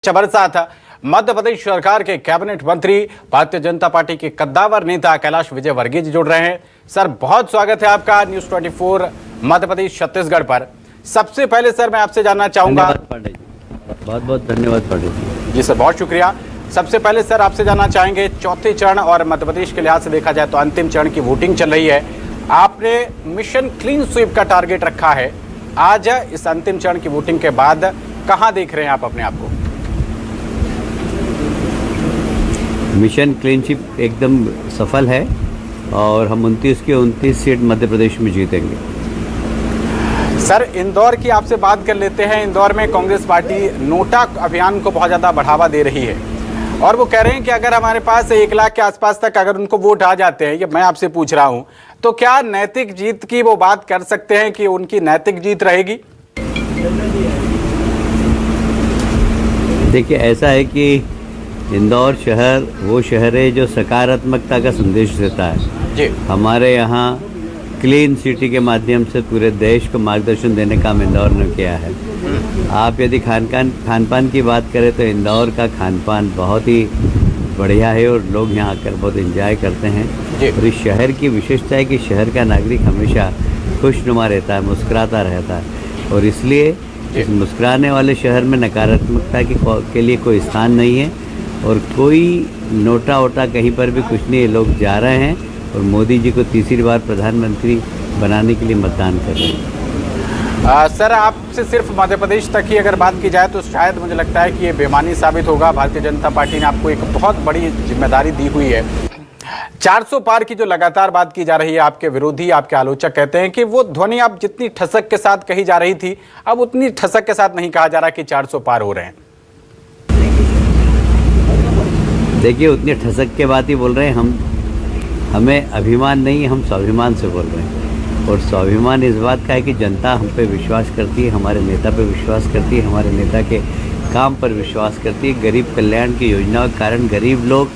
हमारे साथ मध्य प्रदेश सरकार के कैबिनेट मंत्री भारतीय जनता पार्टी के कद्दावर नेता कैलाश विजयवर्गीय जी जुड़ रहे हैं। सर, बहुत स्वागत है आपका न्यूज़ 24 मध्य प्रदेश छत्तीसगढ़ पर। सबसे पहले सर मैं आपसे जानना चाहूंगा। बहुत बहुत धन्यवाद पांडे जी सर, बहुत शुक्रिया। सबसे पहले सर आपसे जानना चाहेंगे, चौथे चरण और मध्य प्रदेश के लिहाज से देखा जाए तो अंतिम चरण की वोटिंग चल रही है। आपने मिशन क्लीन स्वीप का टारगेट रखा है। आज इस अंतिम चरण की वोटिंग के बाद कहाँ देख रहे हैं आप अपने आप को? मिशन क्लीन स्वीप एकदम सफल है और हम 29 की 29 सीट मध्य प्रदेश में जीतेंगे। सर, इंदौर की आपसे बात कर लेते हैं। इंदौर में कांग्रेस पार्टी नोटा अभियान को बहुत ज़्यादा बढ़ावा दे रही है और वो कह रहे हैं कि अगर हमारे पास 1 लाख के आसपास तक अगर उनको वोट आ जाते हैं, ये मैं आपसे पूछ रहा हूँ, तो क्या नैतिक जीत की वो बात कर सकते हैं कि उनकी नैतिक जीत रहेगी? देखिए, ऐसा है कि इंदौर शहर वो शहर है जो सकारात्मकता का संदेश देता है जी। हमारे यहाँ क्लीन सिटी के माध्यम से पूरे देश को मार्गदर्शन देने का काम इंदौर ने किया है। आप यदि खान पान की बात करें तो इंदौर का खान पान बहुत ही बढ़िया है और लोग यहाँ आकर बहुत एंजॉय करते हैं। और इस शहर की विशेषता है कि शहर का नागरिक हमेशा खुशनुमा रहता है, मुस्कुराता रहता है और इसलिए इस मुस्कुराने वाले शहर में नकारात्मकता के लिए कोई स्थान नहीं है और कोई नोटा वोटा कहीं पर भी कुछ नहीं है। लोग जा रहे हैं और मोदी जी को तीसरी बार प्रधानमंत्री बनाने के लिए मतदान कर रहे हैं। सर, आपसे सिर्फ मध्य प्रदेश तक ही अगर बात की जाए तो शायद मुझे लगता है कि ये बेमानी साबित होगा। भारतीय जनता पार्टी ने आपको एक बहुत बड़ी जिम्मेदारी दी हुई है। 400 पार की जो लगातार बात की जा रही है, आपके विरोधी, आपके आलोचक कहते हैं कि वो ध्वनि आप जितनी ठसक के साथ कही जा रही थी, अब उतनी ठसक के साथ नहीं कहा जा रहा कि 400 पार हो रहे हैं। देखिए, उतनी ठसक के बात ही बोल रहे हैं। हमें अभिमान नहीं, हम स्वाभिमान से बोल रहे हैं और स्वाभिमान इस बात का है कि जनता हम पे विश्वास करती है, हमारे नेता पे विश्वास करती है, हमारे नेता के काम पर विश्वास करती है। गरीब कल्याण की योजनाओं के कारण गरीब लोग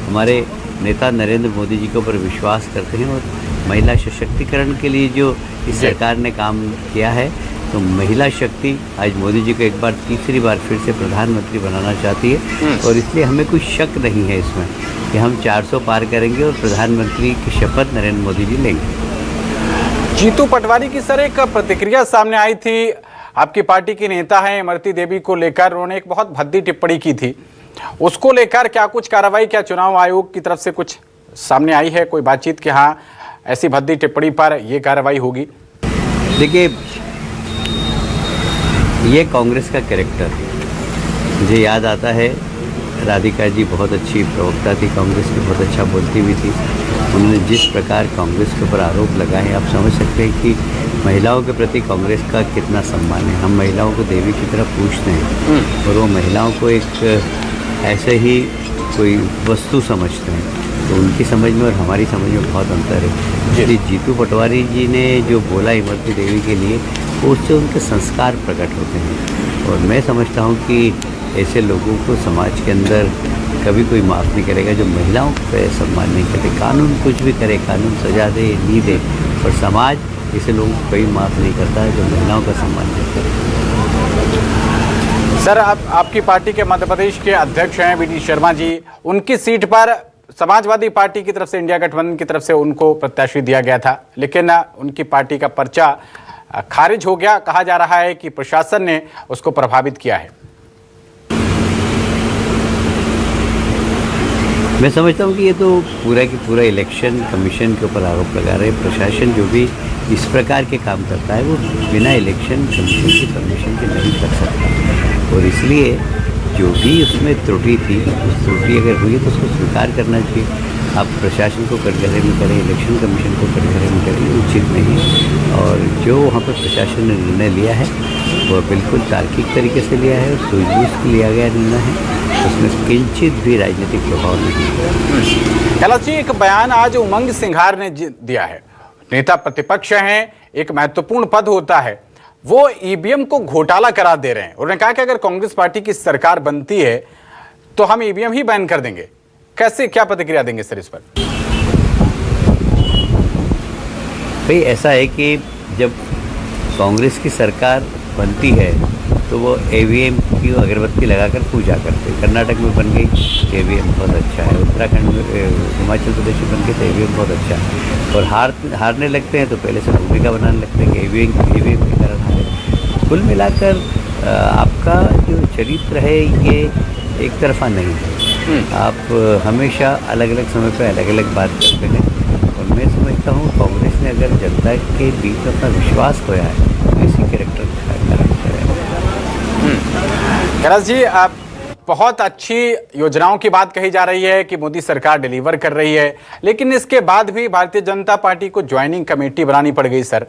हमारे नेता नरेंद्र मोदी जी के ऊपर विश्वास करते हैं और महिला सशक्तिकरण के लिए जो इस सरकार ने काम किया है, तो महिला शक्ति आज मोदी जी को एक बार तीसरी बार फिर से प्रधानमंत्री बनाना चाहती है और इसलिए हमें कोई शक नहीं है इसमें कि हम 400 पार करेंगे और प्रधानमंत्री की शपथ नरेंद्र मोदी जी लेंगे। जीतू पटवारी की सर एक प्रतिक्रिया सामने आई थी। आपकी पार्टी की नेता हैं इमरती देवी को लेकर उन्होंने एक बहुत भद्दी टिप्पणी की थी। उसको लेकर क्या कुछ कार्रवाई, क्या चुनाव आयोग की तरफ से कुछ सामने आई है, कोई बातचीत कि हाँ ऐसी भद्दी टिप्पणी पर ये कार्रवाई होगी? देखिए, ये कांग्रेस का कैरेक्टर मुझे याद आता है। राधिका जी बहुत अच्छी प्रवक्ता थी कांग्रेस की, बहुत अच्छा बोलती भी थी। उन्होंने जिस प्रकार कांग्रेस के ऊपर आरोप लगाए, आप समझ सकते हैं कि महिलाओं के प्रति कांग्रेस का कितना सम्मान है। हम महिलाओं को देवी की तरह पूछते हैं और वो महिलाओं को एक ऐसे ही कोई वस्तु समझते हैं। तो उनकी समझ में और हमारी समझ में बहुत अंतर है। इसलिए जीतू पटवारी जी ने जो बोला इमरती देवी के लिए, उससे उनके संस्कार प्रकट होते हैं और मैं समझता हूँ कि ऐसे लोगों को समाज के अंदर कभी कोई माफ़ नहीं करेगा जो महिलाओं पे सम्मान नहीं करते। कानून कुछ भी करे, कानून सजा दे नहीं दे, और समाज ऐसे लोगों को कोई माफ़ नहीं करता है जो महिलाओं का सम्मान करता है। सर, आपकी पार्टी के मध्य प्रदेश के अध्यक्ष हैं वी डी शर्मा जी। उनकी सीट पर समाजवादी पार्टी की तरफ से, इंडिया गठबंधन की तरफ से उनको प्रत्याशी दिया गया था, लेकिन उनकी पार्टी का पर्चा खारिज हो गया। कहा जा रहा है कि प्रशासन ने उसको प्रभावित किया है। मैं समझता हूँ कि ये तो पूरा की पूरा इलेक्शन कमीशन के ऊपर आरोप लगा रहे हैं। प्रशासन जो भी इस प्रकार के काम करता है वो बिना इलेक्शन कमीशन की परमिशन के नहीं कर सकता और इसलिए जो भी उसमें त्रुटि थी, उस त्रुटि अगर हुई तो उसको स्वीकार करना चाहिए। आप प्रशासन को कटघरे में करें, इलेक्शन कमीशन को कटघरे में करें, उचित नहीं है। और जो वहाँ पर प्रशासन ने निर्णय लिया है वो बिल्कुल तार्किक तरीके से लिया है और सूझबूझ के लिया गया निर्णय है, उसमें किंचित भी राजनीतिक प्रभाव नहीं। कैलाश जी, एक बयान आज उमंग सिंघार ने दिया है। नेता प्रतिपक्ष हैं, एक महत्वपूर्ण पद होता है, वो ईवीएम को घोटाला करार दे रहे हैं। उन्होंने कहा कि अगर कांग्रेस पार्टी की सरकार बनती है तो हम ईवीएम ही बैन कर देंगे। कैसे, क्या प्रतिक्रिया देंगे सर इस पर? भाई, ऐसा है कि जब कांग्रेस की सरकार बनती है तो वो ईवीएम की अगरबत्ती लगाकर पूजा करते। कर्नाटक में बन गई ईवीएम बहुत अच्छा है, उत्तराखंड में हिमाचल प्रदेश में बन गई तो ईवीएम बहुत अच्छा है। और हारने लगते हैं तो पहले से भूमिका बनाने लगते हैं कि ईवीएम के कारण हारे। कुल मिलाकर आपका जो चरित्र है ये एक तरफा नहीं है। आप हमेशा अलग अलग समय पर अलग अलग बात करते हैं। और मैं समझता हूँ कांग्रेस ने अगर जनता के बीच में अपना विश्वास खोया है तो इसी कैरेक्टर का कैरेक्टर है। गरज जी, आप बहुत अच्छी योजनाओं की बात कही जा रही है कि मोदी सरकार डिलीवर कर रही है, लेकिन इसके बाद भी भारतीय जनता पार्टी को ज्वाइनिंग कमेटी बनानी पड़ गई। सर,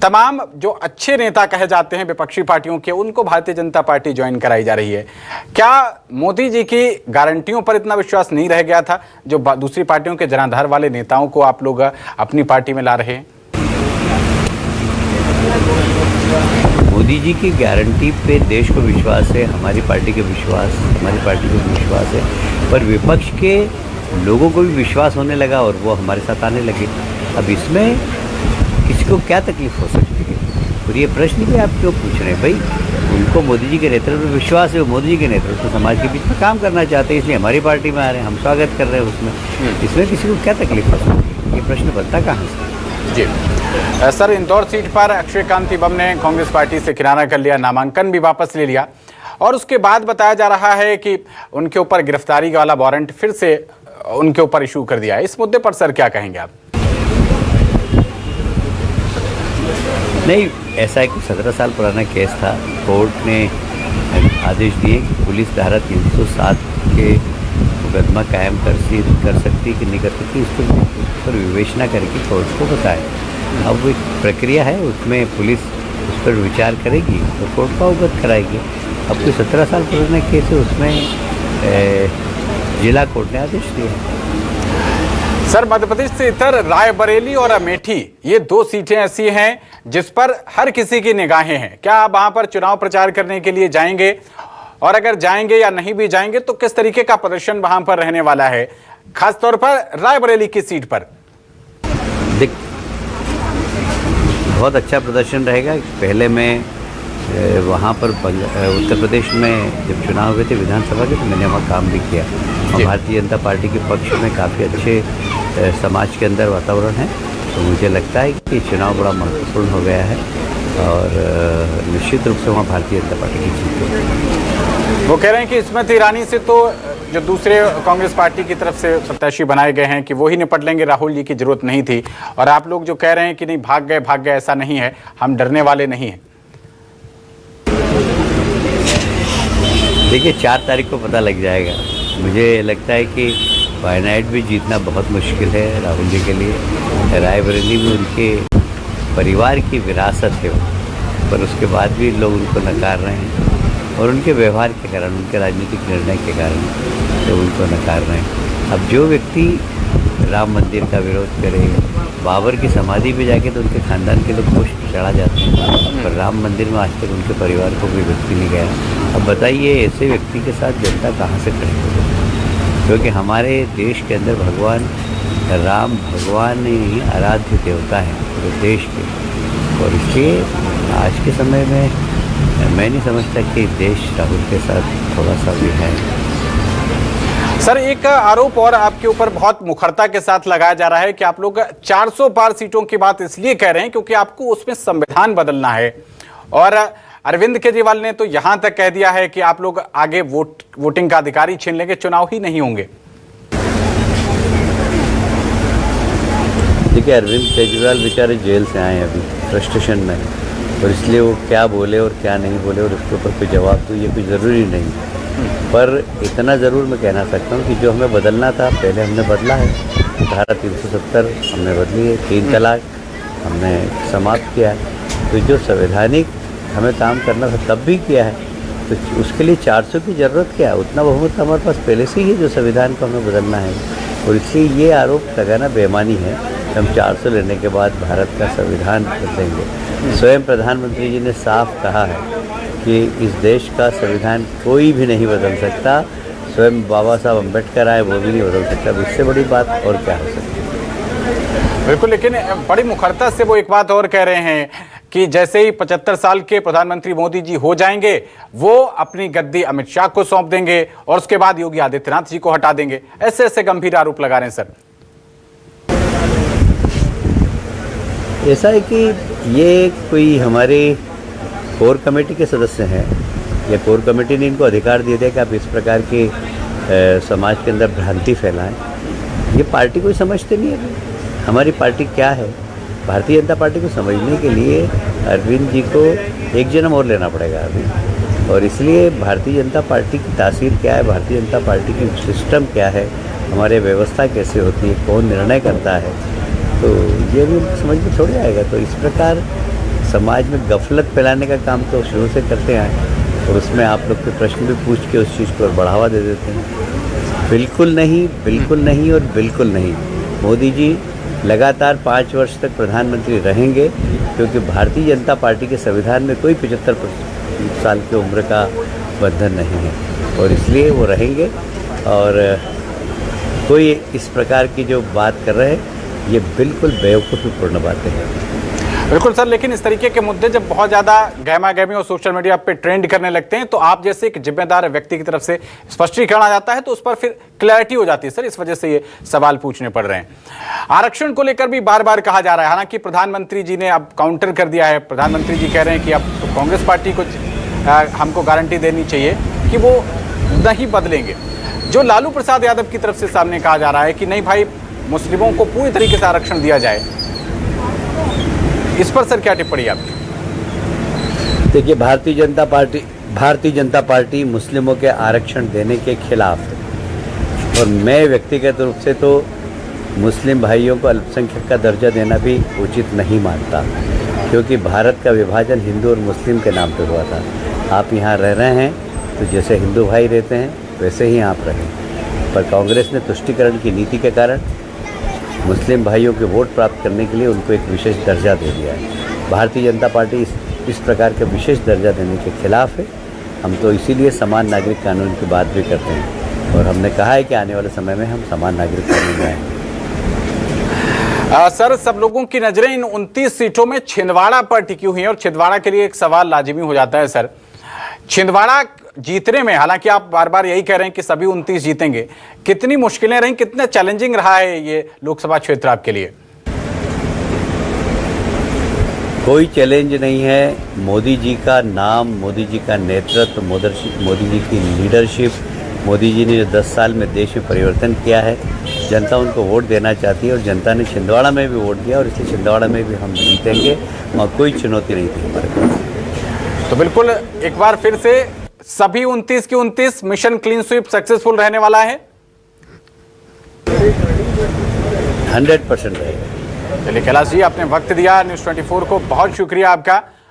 तमाम जो अच्छे नेता कहे जाते हैं विपक्षी पार्टियों के, उनको भारतीय जनता पार्टी ज्वाइन कराई जा रही है। क्या मोदी जी की गारंटियों पर इतना विश्वास नहीं रह गया था जो दूसरी पार्टियों के जनाधार वाले नेताओं को आप लोग अपनी पार्टी में ला रहे हैं? मोदी जी की गारंटी पे देश को विश्वास है, हमारी पार्टी को विश्वास है, पर विपक्ष के लोगों को भी विश्वास होने लगा और वो हमारे साथ आने लगे। अब इसमें किसी को क्या तकलीफ हो सकती है? और ये प्रश्न भी आप क्यों पूछ रहे हैं भाई? उनको मोदी जी के नेतृत्व में विश्वास है, वो मोदी जी के नेतृत्व में समाज के बीच में काम करना चाहते हैं, इसलिए हमारी पार्टी में आ रहे हैं, हम स्वागत कर रहे हैं उसमें। इसमें किसी को क्या तकलीफ हो सकती है? ये प्रश्न बनता कहाँ से? जी सर, इंदौर सीट पर अक्षय कांत इबम ने कांग्रेस पार्टी से किनारा कर लिया, नामांकन भी वापस ले लिया और उसके बाद बताया जा रहा है कि उनके ऊपर गिरफ्तारी वाला वारंट फिर से उनके ऊपर इशू कर दिया है। इस मुद्दे पर सर क्या कहेंगे आप? नहीं, ऐसा एक 17 साल पुराना केस था। कोर्ट ने आदेश दिए कि पुलिस धारा 307 के मुकदमा कायम कर सकती कि नहीं कर सकती, इस पर विवेचना करके कोर्ट को बताए। अब वो एक प्रक्रिया है, उसमें पुलिस उस पर विचार करेगी और कोर्ट को अवगत कराएगी। अब कोई 17 साल पुराना केस है, उसमें जिला कोर्ट ने आदेश दिया। सर, मध्य प्रदेश से इतर रायबरेली और अमेठी, ये 2 सीटें ऐसी हैं जिस पर हर किसी की निगाहें हैं। क्या आप वहां पर चुनाव प्रचार करने के लिए जाएंगे? और अगर जाएंगे या नहीं भी जाएंगे तो किस तरीके का प्रदर्शन वहां पर रहने वाला है, खासतौर पर रायबरेली की सीट पर? बहुत अच्छा प्रदर्शन रहेगा। पहले मैं वहाँ पर उत्तर प्रदेश में जब चुनाव हुए थे विधानसभा के, तो मैंने वहाँ काम भी किया और भारतीय जनता पार्टी के पक्ष में काफ़ी अच्छे समाज के अंदर वातावरण है। तो मुझे लगता है कि चुनाव बड़ा महत्वपूर्ण हो गया है और निश्चित रूप से वहाँ भारतीय जनता पार्टी की जीत है। वो कह रहे हैं कि स्मृति ईरानी से तो जो दूसरे कांग्रेस पार्टी की तरफ से प्रत्याशी बनाए गए हैं कि वो ही निपट लेंगे, राहुल जी की जरूरत नहीं थी। और आप लोग जो कह रहे हैं कि नहीं भाग गए, ऐसा नहीं है, हम डरने वाले नहीं हैं। देखिए, 4 तारीख को पता लग जाएगा। मुझे लगता है कि वायनाड भी जीतना बहुत मुश्किल है राहुल जी के लिए। रायबरेली भी उनके परिवार की विरासत है, पर उसके बाद भी लोग उनको नकार रहे हैं और उनके व्यवहार के कारण, उनके राजनीतिक निर्णय के कारण तो उनको नकार रहे हैं। अब जो व्यक्ति राम मंदिर का विरोध करे, बाबर की समाधि पे जाके तो उनके खानदान के लोग पुष्प चढ़ा जाते हैं, पर राम मंदिर में आज तक उनके परिवार को कोई व्यक्ति नहीं गया। अब बताइए, ऐसे व्यक्ति के साथ जनता कहाँ से खड़ी होगी? क्योंकि हमारे देश के अंदर भगवान राम भगवान ही आराध्य देवता है पूरे देश के, और इसलिए आज के समय में मैं नहीं समझता कि देश राहुल के साथ थोड़ा सा भी है। सर, एक आरोप और आपके ऊपर बहुत मुखरता के साथ लगाया जा रहा है कि आप लोग 400 पार सीटों की बात इसलिए कह रहे हैं क्योंकि आपको उसमें संविधान बदलना है। और अरविंद केजरीवाल ने तो यहां तक कह दिया है कि आप लोग आगे वोटिंग का अधिकारी छीन लेंगे, चुनाव ही नहीं होंगे। देखिए, अरविंद केजरीवाल बेचारे जेल से आए अभी फ्रस्ट्रेशन में, और इसलिए वो क्या बोले और क्या नहीं बोले और उसके ऊपर कोई जवाब तो ये कोई ज़रूरी नहीं। पर इतना ज़रूर मैं कहना सकता हूँ कि जो हमें बदलना था पहले हमने बदला है। धारा 370 हमने बदली है, 3 तलाक हमने समाप्त किया है। तो जो संवैधानिक हमें काम करना था तब भी किया है, तो उसके लिए 400 की ज़रूरत क्या है? उतना बहुमत हमारे पास पहले से ही है जो संविधान को हमें बदलना है। और इसलिए ये आरोप लगाना बेईमानी है। हम 400 लेने के बाद भारत का संविधान बदलेंगे। स्वयं प्रधानमंत्री जी ने साफ कहा है कि इस देश का संविधान कोई भी नहीं बदल सकता, स्वयं बाबा साहब अम्बेडकर आए वो भी नहीं बदल सकता। इससे बड़ी बात और क्या हो सकती है? बिल्कुल, लेकिन बड़ी मुखरता से वो एक बात और कह रहे हैं कि जैसे ही 75 साल के प्रधानमंत्री मोदी जी हो जाएंगे, वो अपनी गद्दी अमित शाह को सौंप देंगे और उसके बाद योगी आदित्यनाथ जी को हटा देंगे। ऐसे ऐसे गंभीर आरोप लगा रहे हैं सर। ऐसा है कि ये कोई हमारे कोर कमेटी के सदस्य हैं, या कोर कमेटी ने इनको अधिकार दे दिया कि आप इस प्रकार के समाज के अंदर भ्रांति फैलाएं। ये पार्टी कोई समझते नहीं है। हमारी पार्टी क्या है? भारतीय जनता पार्टी को समझने के लिए अरविंद जी को एक जन्म और लेना पड़ेगा अभी, और इसलिए भारतीय जनता पार्टी की तासीर क्या है, भारतीय जनता पार्टी की सिस्टम क्या है, हमारे व्यवस्था कैसे होती है, कौन निर्णय करता है, तो ये भी समझ में थोड़ी आएगा। तो इस प्रकार समाज में गफलत फैलाने का काम तो शुरू से करते आए, और उसमें आप लोग के प्रश्न भी पूछ के उस चीज़ को और बढ़ावा दे देते हैं। बिल्कुल नहीं, बिल्कुल नहीं और बिल्कुल नहीं। मोदी जी लगातार 5 वर्ष तक प्रधानमंत्री रहेंगे, क्योंकि भारतीय जनता पार्टी के संविधान में कोई 75 साल की उम्र का बंधन नहीं है, और इसलिए वो रहेंगे। और कोई इस प्रकार की जो बात कर रहे हैं, ये बिल्कुल बेवकूफ़ीपूर्ण बातें हैं। बिल्कुल सर, लेकिन इस तरीके के मुद्दे जब बहुत ज़्यादा गहमा गहमी और सोशल मीडिया पे ट्रेंड करने लगते हैं, तो आप जैसे एक जिम्मेदार व्यक्ति की तरफ से स्पष्टीकरण आ जाता है, तो उस पर फिर क्लैरिटी हो जाती है सर। इस वजह से ये सवाल पूछने पड़ रहे हैं। आरक्षण को लेकर भी बार बार कहा जा रहा है, हालांकि प्रधानमंत्री जी ने अब काउंटर कर दिया है। प्रधानमंत्री जी कह रहे हैं कि अब तो कांग्रेस पार्टी को हमको गारंटी देनी चाहिए कि वो नहीं बदलेंगे। जो लालू प्रसाद यादव की तरफ से सामने कहा जा रहा है कि नहीं भाई, मुस्लिमों को पूरी तरीके से आरक्षण दिया जाए, इस पर सर क्या टिप्पणी आपकी? देखिए, भारतीय जनता पार्टी मुस्लिमों के आरक्षण देने के खिलाफ है, और मैं व्यक्तिगत रूप से तो मुस्लिम भाइयों को अल्पसंख्यक का दर्जा देना भी उचित नहीं मानता, क्योंकि भारत का विभाजन हिंदू और मुस्लिम के नाम पर हुआ था। आप यहाँ रह रहे हैं तो जैसे हिंदू भाई रहते हैं वैसे ही आप रहें, पर कांग्रेस ने तुष्टीकरण की नीति के कारण मुस्लिम भाइयों के वोट प्राप्त करने के लिए उनको एक विशेष दर्जा दे दिया है। भारतीय जनता पार्टी इस प्रकार के विशेष दर्जा देने के खिलाफ है। हम तो इसीलिए समान नागरिक कानून की बात भी करते हैं, और हमने कहा है कि आने वाले समय में हम समान नागरिक कानून में आएंगे। सर, सब लोगों की नजरें इन 29 सीटों में छिंदवाड़ा पर टिकी हुई हैं, और छिंदवाड़ा के लिए एक सवाल लाजिमी हो जाता है सर। छिंदवाड़ा जीतने में, हालांकि आप बार बार यही कह रहे हैं कि सभी 29 जीतेंगे, कितनी मुश्किलें रहीं, कितना चैलेंजिंग रहा है ये लोकसभा क्षेत्र आपके लिए? कोई चैलेंज नहीं है। मोदी जी का नाम, मोदी जी का नेतृत्व, मोदी जी की लीडरशिप, मोदी जी ने जो 10 साल में देश में परिवर्तन किया है, जनता उनको वोट देना चाहती है, और जनता ने छिंदवाड़ा में भी वोट दिया, और इसलिए छिंदवाड़ा में भी हम जीतेंगे, और कोई चुनौती नहीं थी हमारे पास। तो बिल्कुल एक बार फिर से सभी 29 की 29 मिशन क्लीन स्वीप सक्सेसफुल रहने वाला है। 100% रहेगा। चलिए कैलाश जी, आपने वक्त दिया न्यूज़ 24 को, बहुत शुक्रिया आपका।